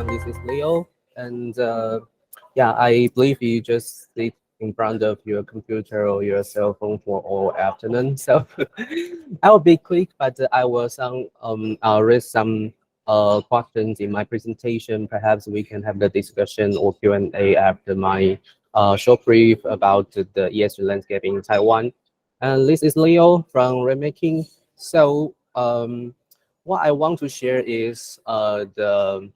everyone. This is Leo, and yeah, I believe you just sit in front of your computer or your cell phone for all afternoon. So I'll be quick, but I will I'll raise some questions in my presentation. Perhaps we can have the discussion or Q&A after my short brief about the ESG landscape in Taiwan. And this is Leo from RAINMAKING. So what I want to share is the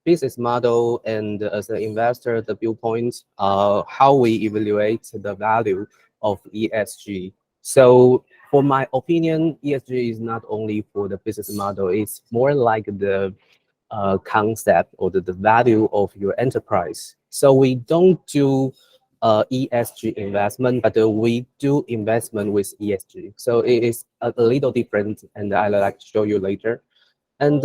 business model and as an investor, the viewpoint, how we evaluate the value of ESG. So for my opinion, ESG is not only for the business model, it's more like the concept or the value of your enterprise. So we don't do ESG investment, but we do investment with ESG. So it is a little different, and I'll like to show you later. And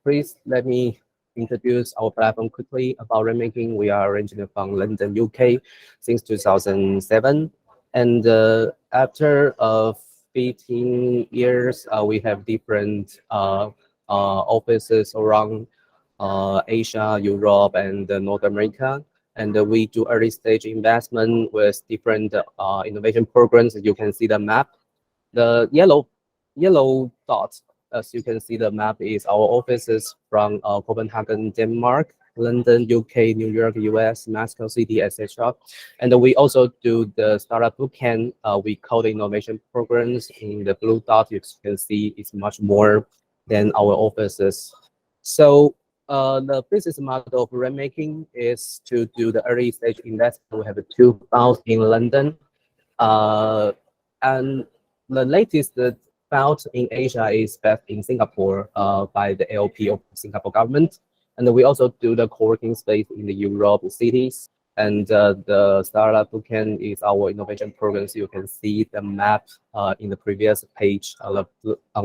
please let me introduce our platform quickly. About RAINMAKING, we are originally from London, UK, since 2007. And after 15 years, we have different offices around Asia, Europe, and North America. And we do early stage investment with different innovation programs. You can see the map. The yellow dot, as you can see the map, is our offices from Copenhagen, Denmark, London, UK, New York, US, Mexico City, etc. And we also do the startup bootcamp. We call the innovation programs. In the blue dot, you can see it's much more than our offices. So the business model of RAINMAKING is to do the early stage investment. We have two funds in London, and the latest found in Asia is based in Singapore by the LP of Singapore government. And we also do the co-working space in the Europe cities. And the startup bootcamp is our innovation program. So you can see the map in the previous page on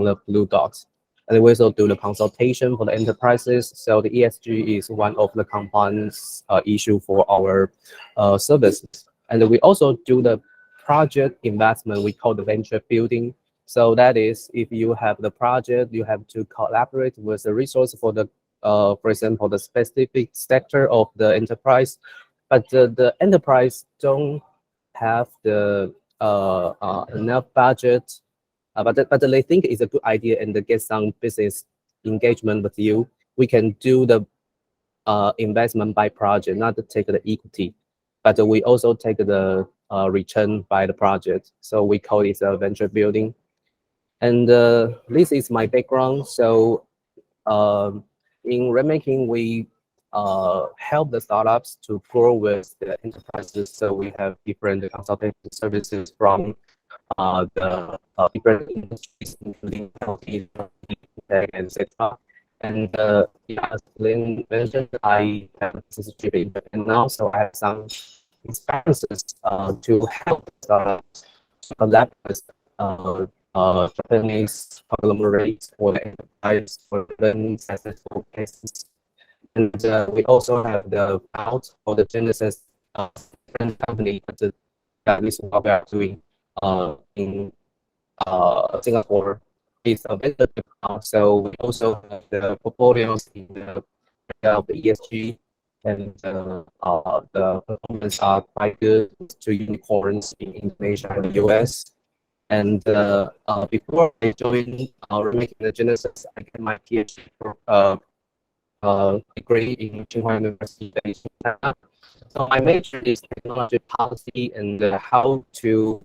the blue dots. And we also do the consultation for the enterprises. So the ESG is one of the components issue for our services. And we also do the project investment. We call the venture building. So that is, if you have the project, you have to collaborate with the resource for the, for example, the specific sector of the enterprise, but the enterprise don't have the enough budget, but they think it's a good idea and they get some business engagement with you. We can do the investment by project, not to take the equity, but we also take the return by the project. So we call it a venture building. And this is my background. So in RAINMAKING, we help the startups to grow with the enterprises. So we have different consulting services from the different industries, including healthcare, tech, etc. And as Lynn mentioned, I have a business trip in Japan now, so I have some experiences to help startups to collaborate with Japanese conglomerates or enterprise for learning successful cases. And we also have the out or the genesis of different company, but this is what we are doing in Singapore. It's a better account. So we also have the portfolios in the area of the ESG, and the performance are quite good to unicorns in Indonesia and the US. And before I joined RAINMAKING the Genesis, I get my PhD degree in Taiwan University based in China. So my major is technology policy and how to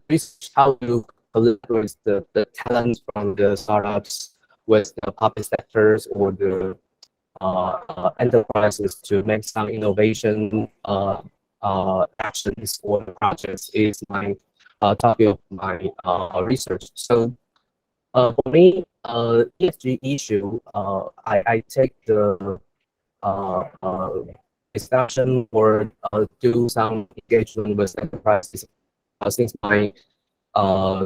research how to collaborate the talents from the startups with the public sectors or the enterprises to make some innovation actions or projects is my topic of my research. So for me, ESG issue, I take the discussion or do some engagement with enterprises since my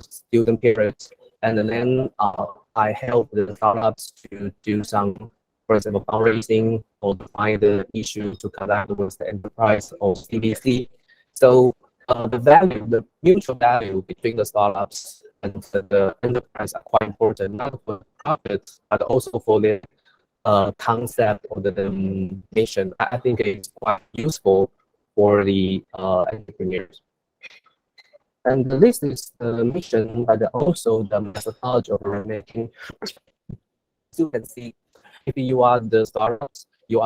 student period, and then I help the startups to do some, for example, fundraising or to find the issue to collaborate with the enterprise or CVC. So the mutual value between the startups and the enterprise are quite important, not for profit, but also for their concept or the mission, I think it's quite useful for the entrepreneurs. And this is the mission, but also the methodology of making. As you can see, if you are the startups, you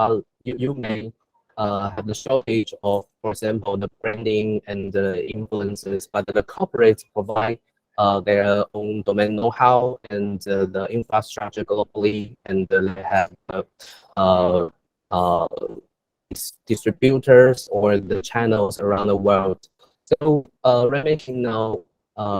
may have the shortage of, for example, the branding and the influences, but the corporates provide their own domain know-how and the infrastructure globally, and they have uh, uh, distributors or the channels around the world. So RAINMAKING now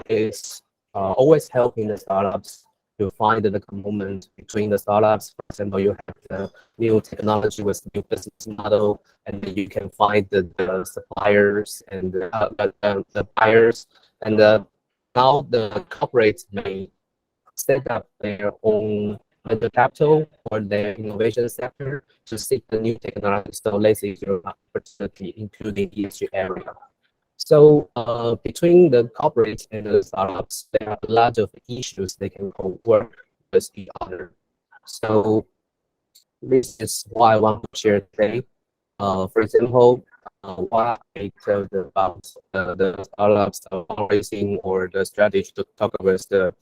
is always helping the startups to find the component between the startups. For example, you have the new technology with new business model, and then you can find the suppliers and the buyers. And now the corporates may set up their own venture capital or their innovation sector to seek the new technology. So let's say your opportunity, including ESG area. So between the corporates and the startups, there are a lot of issues they can work with each other. So this is what I want to share today. For example, what I told about the startups fundraising or the strategy to talk with the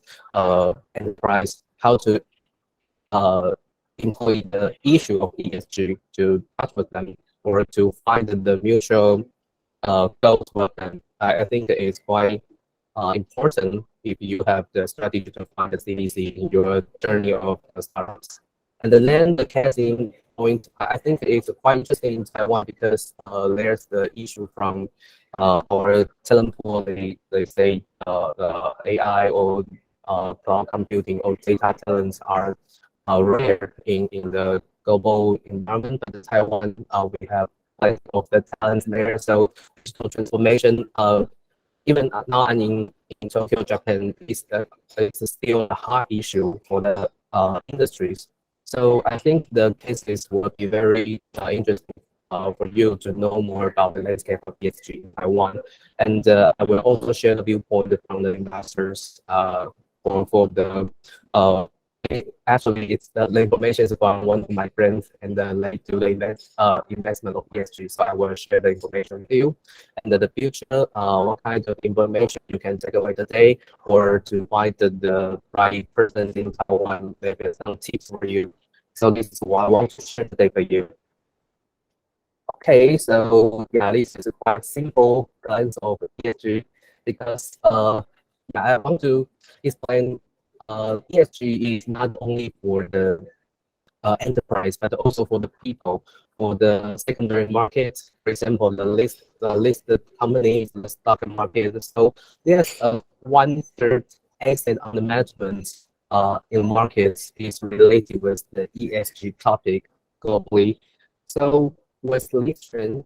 enterprise, how to employ the issue of ESG to touch with them or to find the mutual goals with them. I think it's quite important if you have the strategy to find the CDC in your journey of startups. And then the casting point, I think it's quite interesting in Taiwan because there's the issue from our talent pool, they say the AI or cloud computing or data talents are rare in the global environment, but in Taiwan, we have plenty of the talents there. So digital transformation, even now in Tokyo, Japan, it's still a hard issue for the industries. So I think the cases will be very interesting for you to know more about the landscape of ESG in Taiwan. And I will also share the viewpoint from the investors for the actually, it's the information is from one of my friends, and then like do the investment of ESG. So I will share the information with you, and the future, what kind of information you can take away today, or to find the right person in Taiwan. There is some tips for you. So this is what I want to share today for you. Okay, so yeah, this is a quite simple glance of ESG because yeah, I want to explain ESG is not only for the enterprise, but also for the people, for the secondary markets. For example, the listed companies, the stock market. So there's a 1/3 asset under management in markets is related with the ESG topic globally. So with this trend,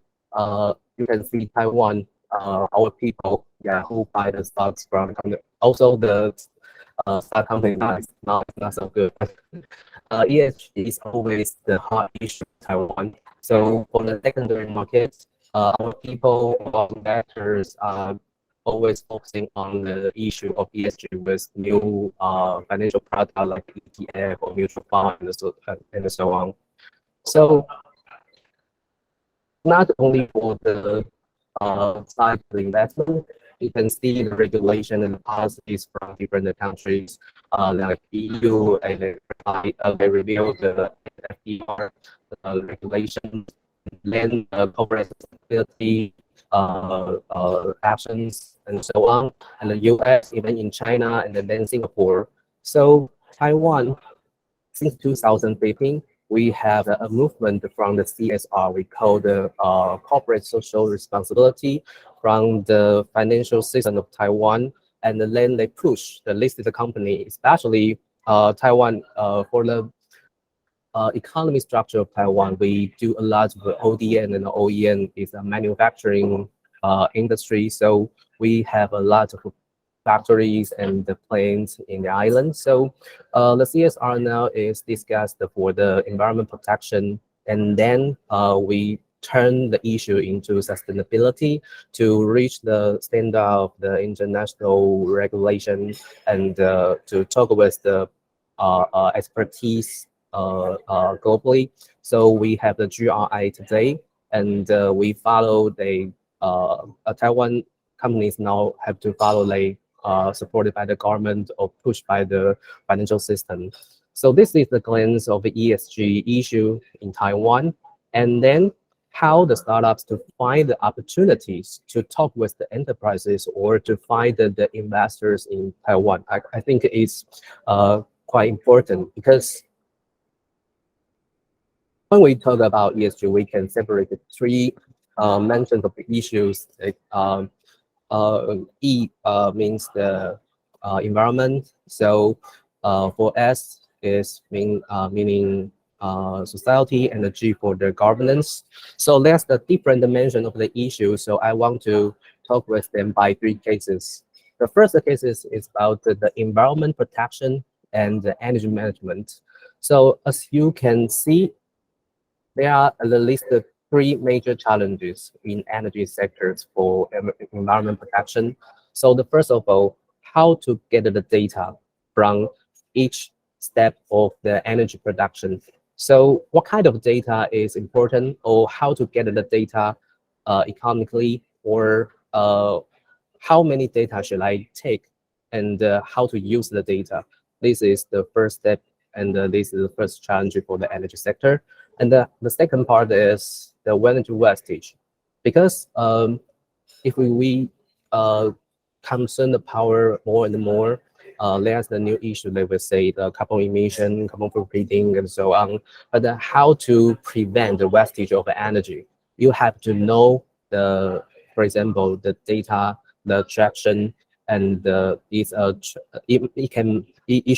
you can see Taiwan, our people, yeah, who buy the stocks from also the stock company not so good. ESG is always the hot issue in Taiwan. So for the secondary market, our people, our investors are always focusing on the issue of ESG with new financial product like ETF or mutual fund and so on. So not only for the side of the investment, you can see the regulation and the policies from different countries, like EU, and they review the FDR regulations, then corporate responsibility actions, and so on. And the US, even in China, and then Singapore. So Taiwan, since 2015, we have a movement from the CSR, we call the corporate social responsibility from the financial system of Taiwan, and then they push the listed company, especially Taiwan, for the economy structure of Taiwan. We do a lot of ODM, and OEM is a manufacturing industry. So we have a lot of factories and the planes in the island. So the CSR now is discussed for the environment protection, and then we turn the issue into sustainability to reach the standard of the international regulation, and to talk with the expertise globally. So we have the GRI today, and we follow the Taiwan companies now have to follow the supported by the government or pushed by the financial system. So this is the glance of the ESG issue in Taiwan, and then how the startups to find the opportunities to talk with the enterprises or to find the investors in Taiwan. I think it's quite important because when we talk about ESG, we can separate the three mentions of the issues. E means the environment. So for S is meaning society, and the G for the governance. So that's the different dimension of the issue. So I want to talk with them by three cases. The first case is about the environment protection and the energy management. So as you can see, there are at least three major challenges in energy sectors for environment protection. So the first of all, how to get the data from each step of the energy production. So what kind of data is important, or how to get the data economically, or how many data should I take, and how to use the data. This is the first step, and this is the first challenge for the energy sector. And the second part is the energy wastage, because if we consume the power more and more, there's the new issue that we say the carbon emission, carbon footprinting, and so on. But how to prevent the wastage of energy? You have to know the, for example, the data, the traction, and it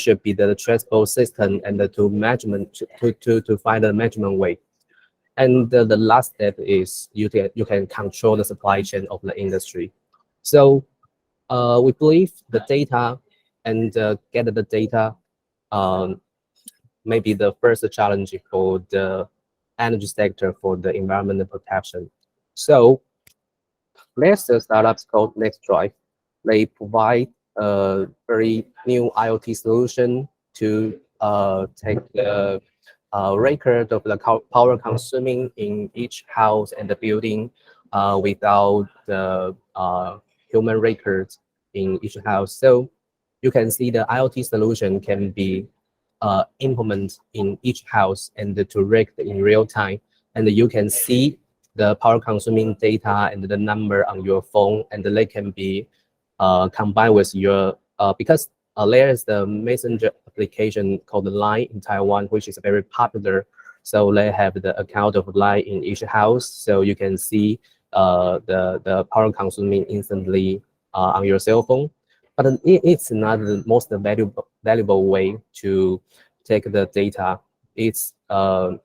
should be the transport system and to measurement to find the measurement way. And the last step is you can control the supply chain of the industry. So we believe the data and get the data maybe the first challenge for the energy sector for the environmental protection. So there's a startups called NextDrive. They provide a very new IoT solution to take the record of the power consuming in each house and the building without the human records in each house. So you can see the IoT solution can be implemented in each house and to record in real time. And you can see the power consuming data and the number on your phone, and they can be combined with your, because there is the messenger application called Line in Taiwan, which is very popular. So they have the account of Line in each house, so you can see the power consuming instantly on your cell phone. But it's not the most valuable way to take the data. It's the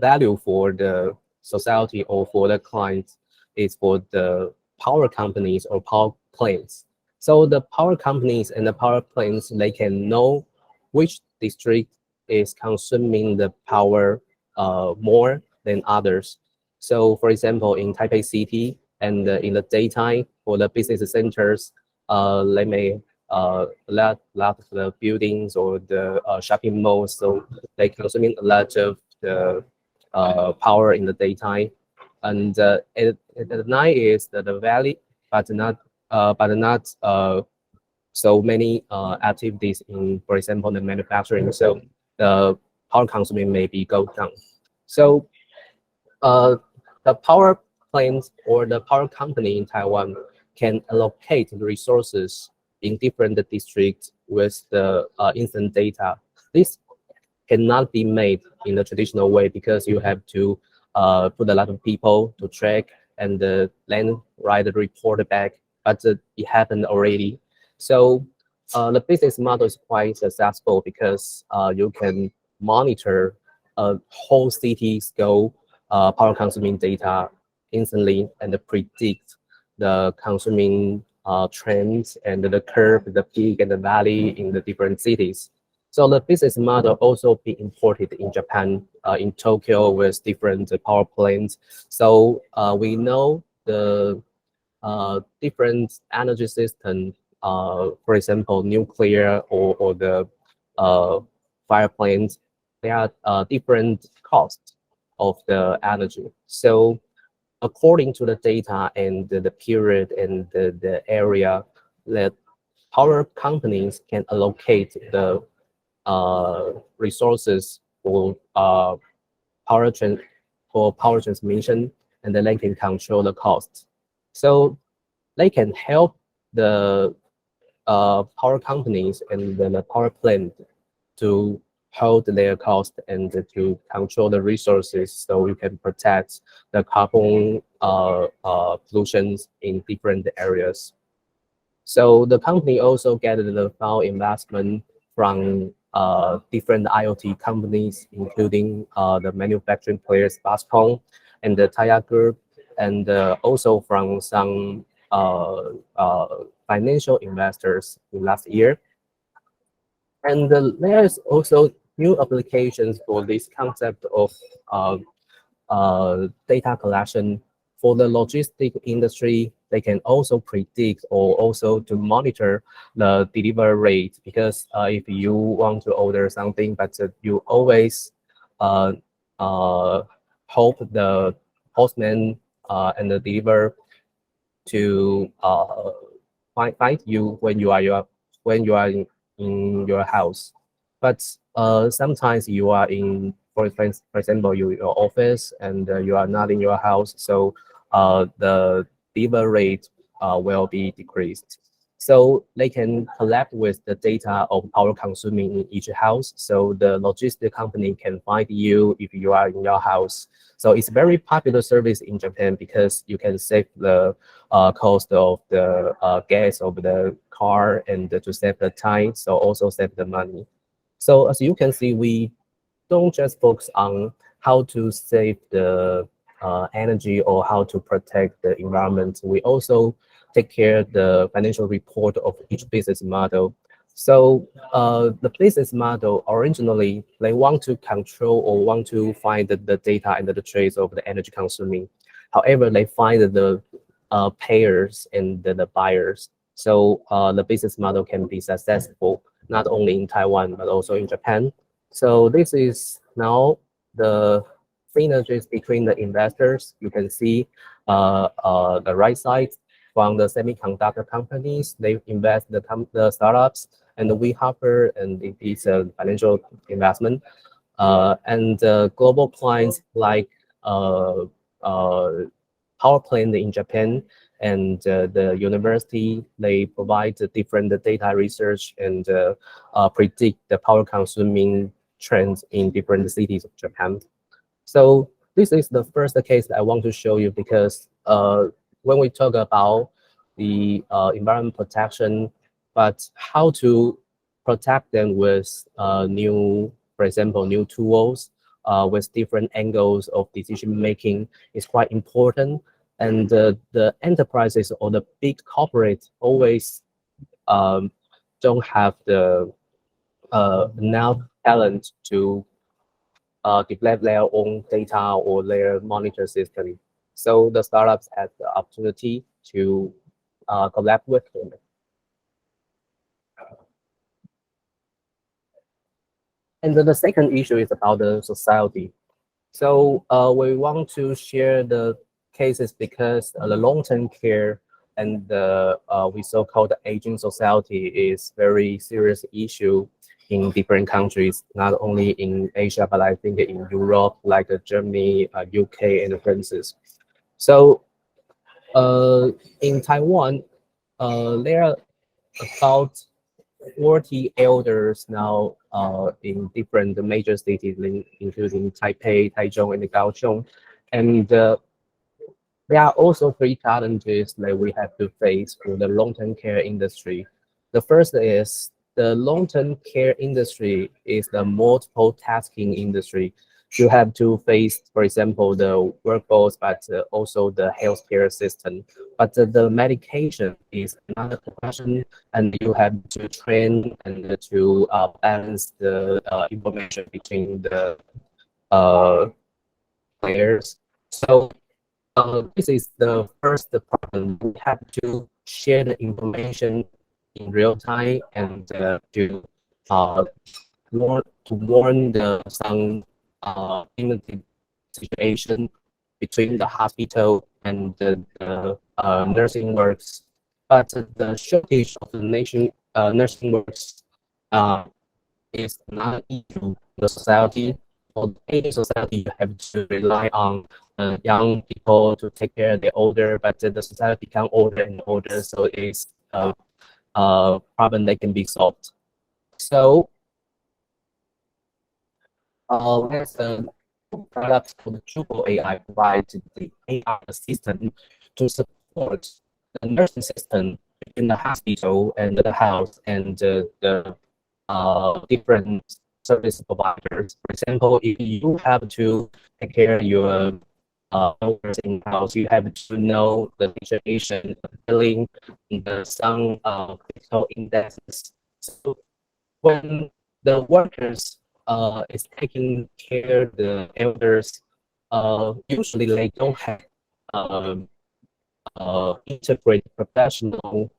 value for the society or for the clients is for the power companies or power plants. So the power companies and the power plants, they can know which district is consuming the power more than others. So for example, in Taipei City and in the daytime for the business centers, they may lot of the buildings or the shopping malls, so they consuming a lot of the power in the daytime, and at night is the valley, but not so many activities in, for example, the manufacturing. So the power consuming may be go down. So the power plants or the power company in Taiwan can allocate the resources in different districts with the instant data. This cannot be made in the traditional way because you have to put a lot of people to track and then write the report back, but it happened already. So the business model is quite successful because you can monitor a whole city scale power consuming data instantly and predict the consuming trends and the curve, the peak and the valley in the different cities. So the business model also be imported in Japan, in Tokyo with different power plants. So we know the different energy system, for example, nuclear or the fire plants, there are different costs of the energy. So according to the data and the period and the area, that power companies can allocate the resources for power transmission, and then they can control the cost. So they can help the power companies and the power plant to hold their cost and to control the resources, so we can protect the carbon pollutions in different areas. So the company also get the fund investment from different IoT companies, including the manufacturing players Bascom and the Taya Group, and also from some financial investors in last year. And there is also new applications for this concept of data collection. For the logistic industry, they can also predict or also to monitor the delivery rate, because if you want to order something, but you always hope the postman and the deliverer to find you when you are in your house. But sometimes you are in, for example, your office, and you are not in your house, so the delivery rate will be decreased. So they can collect with the data of power consuming in each house. So the logistic company can find you if you are in your house. So it's a very popular service in Japan, because you can save the cost of the gas of the car, and to save the time, so also save the money. So as you can see, we don't just focus on how to save the energy or how to protect the environment. We also take care of the financial report of each business model. So the business model originally, they want to control or want to find the data and the trace of the energy consuming. However, they find the payers and the buyers. So the business model can be successful not only in Taiwan but also in Japan. So this is now the synergies between the investors. You can see the right side from the semiconductor companies. They invest the startups, and we Harper, and it is a financial investment. And global clients like power plant in Japan and the university, they provide different data research and predict the power consuming trends in different cities of Japan. So this is the first case that I want to show you, because when we talk about the environment protection, but how to protect them with new, for example, new tools with different angles of decision making is quite important. And the enterprises or the big corporates always don't have the enough talent to develop their own data or their monitor system. So the startups have the opportunity to collab with them. And then the second issue is about the society. So we want to share the cases because the long-term care and the we so-called aging society is very serious issue in different countries, not only in Asia, but I think in Europe, like Germany, UK, and France. So in Taiwan, there are about 40 elders now in different major cities, including Taipei, Taichung, and Kaohsiung. And there are also three challenges that we have to face for the long-term care industry. The first is the long-term care industry is the multiple tasking industry. You have to face, for example, the workforce, but also the healthcare system. But the medication is another question, and you have to train and to balance the information between the players. So this is the first problem. We have to share the information in real time and to to warn some imminent situation between the hospital and the nursing works. But the shortage of the nursing works is not an issue in the society. For any society, you have to rely on young people to take care of the older, but the society become older and older, so it's a problem that can be solved. So let's products for the Triple AI provides the AI assistant to support the nursing system in the hospital and the house and the different service providers. For example, if you have to take care of your elders in house, you have to know the situation, the billing, the some critical indexes. So when the workers is taking care of the elders, usually they don't have um, integrated professional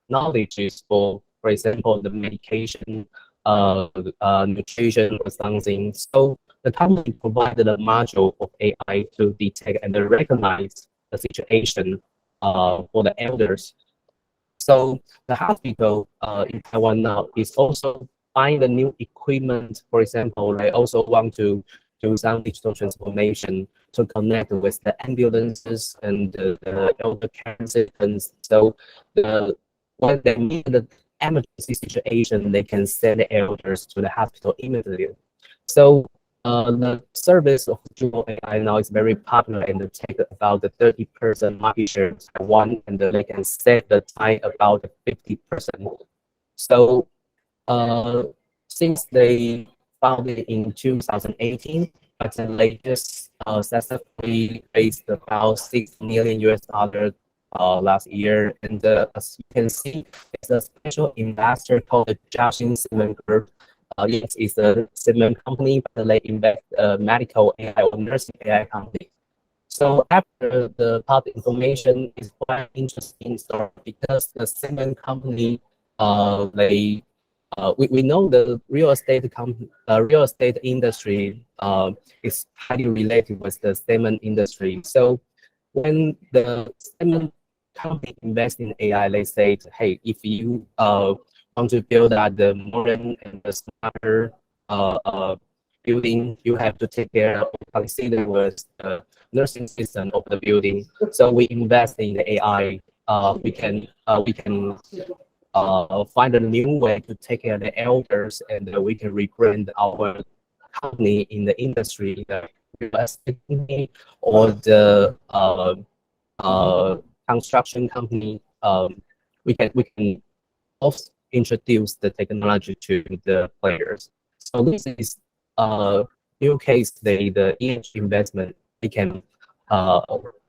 knowledges for example, the medication, nutrition or something. So the company provided a module of AI to detect and recognize the situation for the elders. So the hospital in Taiwan now is also buying the new equipment. For example, they also want to do some digital transformation to connect with the ambulances and the elder care systems. So when they need the emergency situation, they can send the elders to the hospital immediately. So the service of Google AI now is very popular and they take about the 30% market share in Taiwan, and they can save the time about 50%. So since they founded in 2018, but the latest successfully raised about $6 million last year. And as you can see, there's a special investor called the Jiaxin Cement Group. Yes, it's a cement company, but they invest medical AI or nursing AI company. So after the public information is quite interesting story because the cement company, we know the real estate industry is highly related with the cement industry. So when the cement company invest in AI, they say, hey, if you want to build out the modern and the smarter building, you have to take care of consider with the nursing system of the building. So we invest in the AI. We can find a new way to take care of the elders, and we can rebrand our company in the industry, the real estate company or the construction company. We can also introduce the technology to the players. So this is new case the ESG investment. We can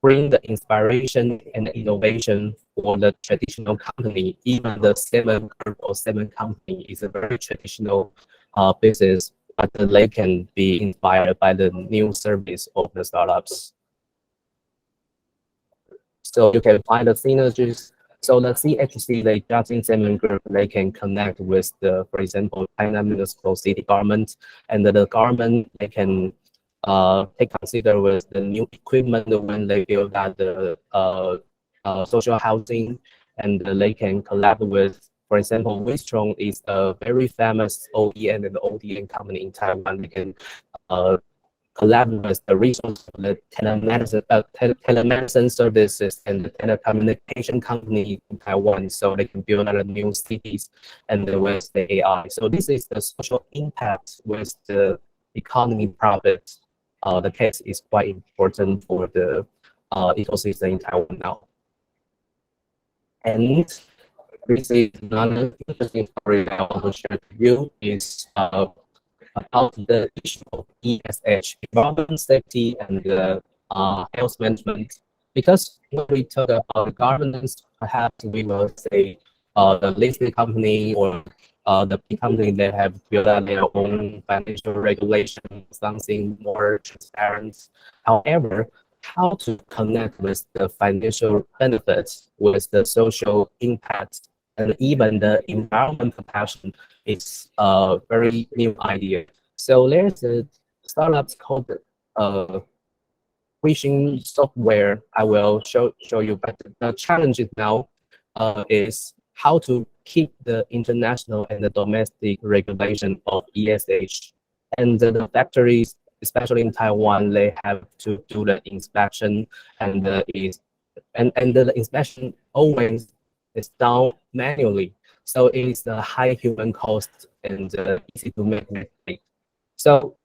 bring the inspiration and the innovation for the traditional company. Even the cement group or cement company is a very traditional business, but they can be inspired by the new service of the startups. So you can find the synergies. So the CHC, the Jiaxing Cement Group, they can connect with the, for example, China Municipal City Government, and the government, they can consider with the new equipment when they build out the social housing, and they can collaborate with, for example, Wistron is a very famous OEM and ODM company in Taiwan. They can collaborate with the resource of the telemedicine services and the telecommunication company in Taiwan, so they can build other new cities and with the AI. So this is the social impact with the economy profit. The case is quite important for the ecosystem in Taiwan now. And this is another interesting story that I want to share with you is about the issue of ESG, environment safety and health management. Because when we talk about governance, perhaps we will say the listed company or the big company that have built out their own financial regulation, something more transparent. However, how to connect with the financial benefits with the social impact and even the environment protection is a very new idea. So there's a startup called wishing software. I will show you, but the challenge is now is how to keep the international and the domestic regulation of ESG. And the factories, especially in Taiwan, they have to do the inspection, and the inspection always is done manually. So it's a high human cost and easy to make mistake. So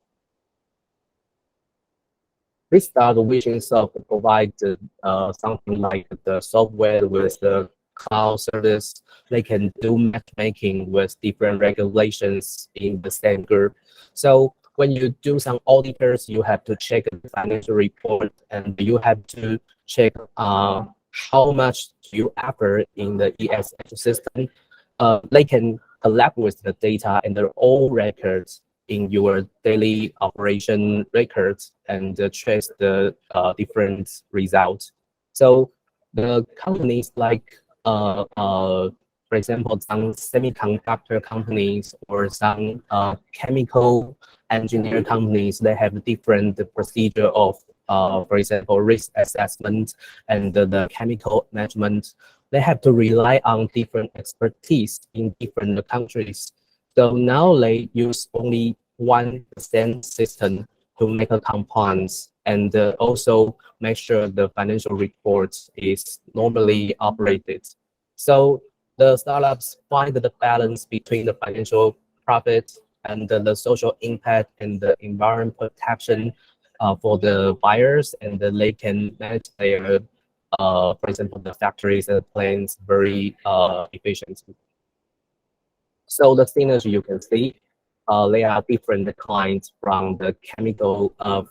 we start wishing soft provide something like the software with the cloud service. They can do matchmaking with different regulations in the same group. So when you do some auditors, you have to check the financial report, and you have to check how much you effort in the ESG system. They can collect with the data and their own records in your daily operation records and trace the different results. So the companies like, for example, some semiconductor companies or some chemical engineer companies, they have different procedure of, for example, risk assessment and the chemical management. They have to rely on different expertise in different countries. So now they use only 1% system to make a compliance and also make sure the financial reports is normally operated. So the startups find the balance between the financial profit and the social impact and the environment protection for the buyers, and then they can manage their, for example, the factories and plants very efficiently. So the synergy you can see, they are different clients from the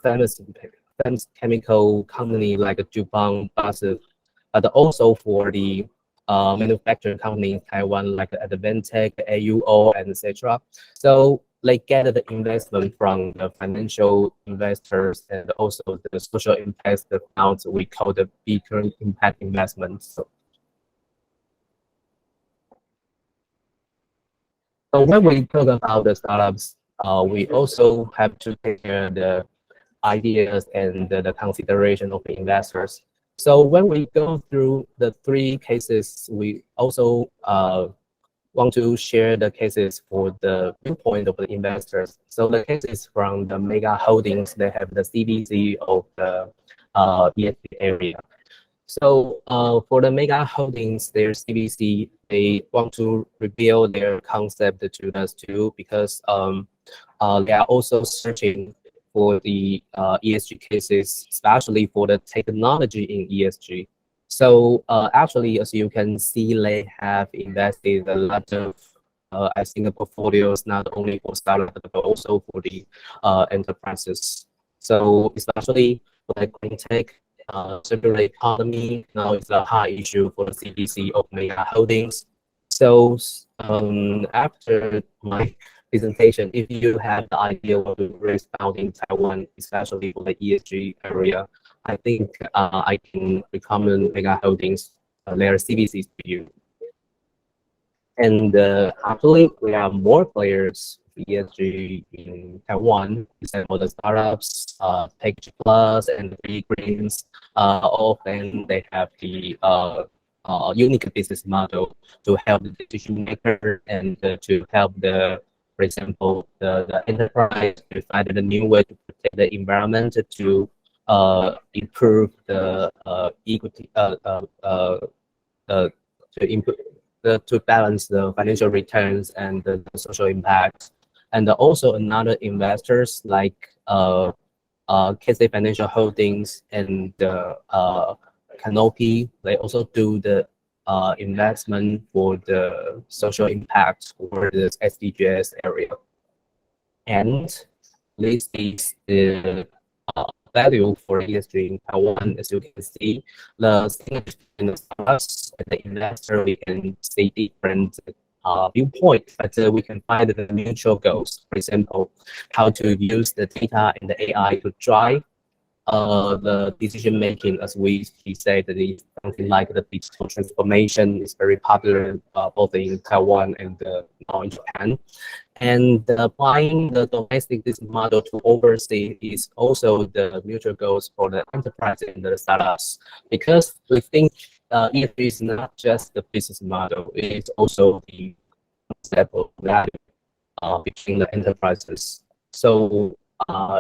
famous chemical company like DuPont, BASF, but also for the manufacturing company in Taiwan like Advantech, AUO, and etc. So they get the investment from the financial investors and also the social impact accounts we call the bigger impact investments. So when we talk about the startups, we also have to take care of the ideas and the consideration of the investors. So when we go through the three cases, we also want to share the cases for the viewpoint of the investors. So the cases from the mega holdings, they have the CVC of the ESG area. So for the mega holdings, their CVC, they want to reveal their concept to us too, because they are also searching for the ESG cases, especially for the technology in ESG. So actually, as you can see, they have invested a lot of, I think, portfolios not only for startups but also for the enterprises. So especially like green tech, circular economy now is a high issue for the CBC of mega holdings. So after my presentation, if you have the idea what to raise out in Taiwan, especially for the ESG area, I think I can recommend mega holdings, their CBCs to you. And actually, we have more players ESG in Taiwan. For example, the startups, Package Plus and Free Greens, all of them, they have the unique business model to help the decision maker and to help the, for example, the enterprise to find a new way to protect the environment, to improve the equity, to improve to balance the financial returns and the social impact. And also another investors like KC Financial Holdings and Canopy, they also do the investment for the social impact for the SDGs area. And this is the value for ESG in Taiwan. As you can see, the synergy in the stars and the investor, we can see different viewpoints, but we can find the mutual goals. For example, how to use the data and the AI to drive the decision making, as we said, that is something like the digital transformation is very popular both in Taiwan and now in Japan. And applying the domestic business model to overseas is also the mutual goals for the enterprise and the startups, because we think ESG is not just the business model, it is also the concept of value between the enterprises. So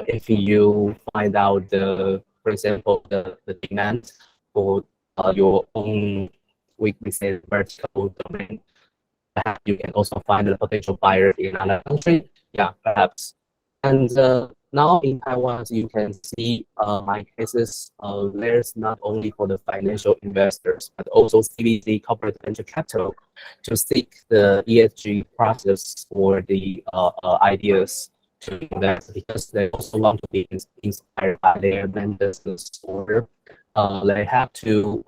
if you find out for example, the demand for your own, we say vertical domain, perhaps you can also find a potential buyer in another country. Yeah, perhaps. And now in Taiwan, as you can see, my cases, there's not only for the financial investors, but also CVC, corporate venture capital, to seek the ESG process or the ideas to invest, because they also want to be inspired by their main business, or they have to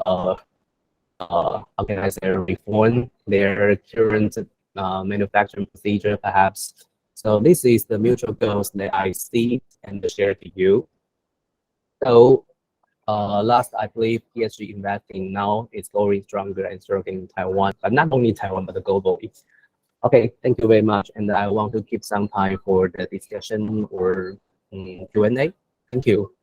how can I say, reform their current manufacturing procedure, perhaps. So this is the mutual goals that I see and share to you. So last, I believe ESG investing now is going stronger and stronger in Taiwan, but not only Taiwan, but globally. Okay, thank you very much. And I want to keep some time for the discussion or Q&A. Thank you.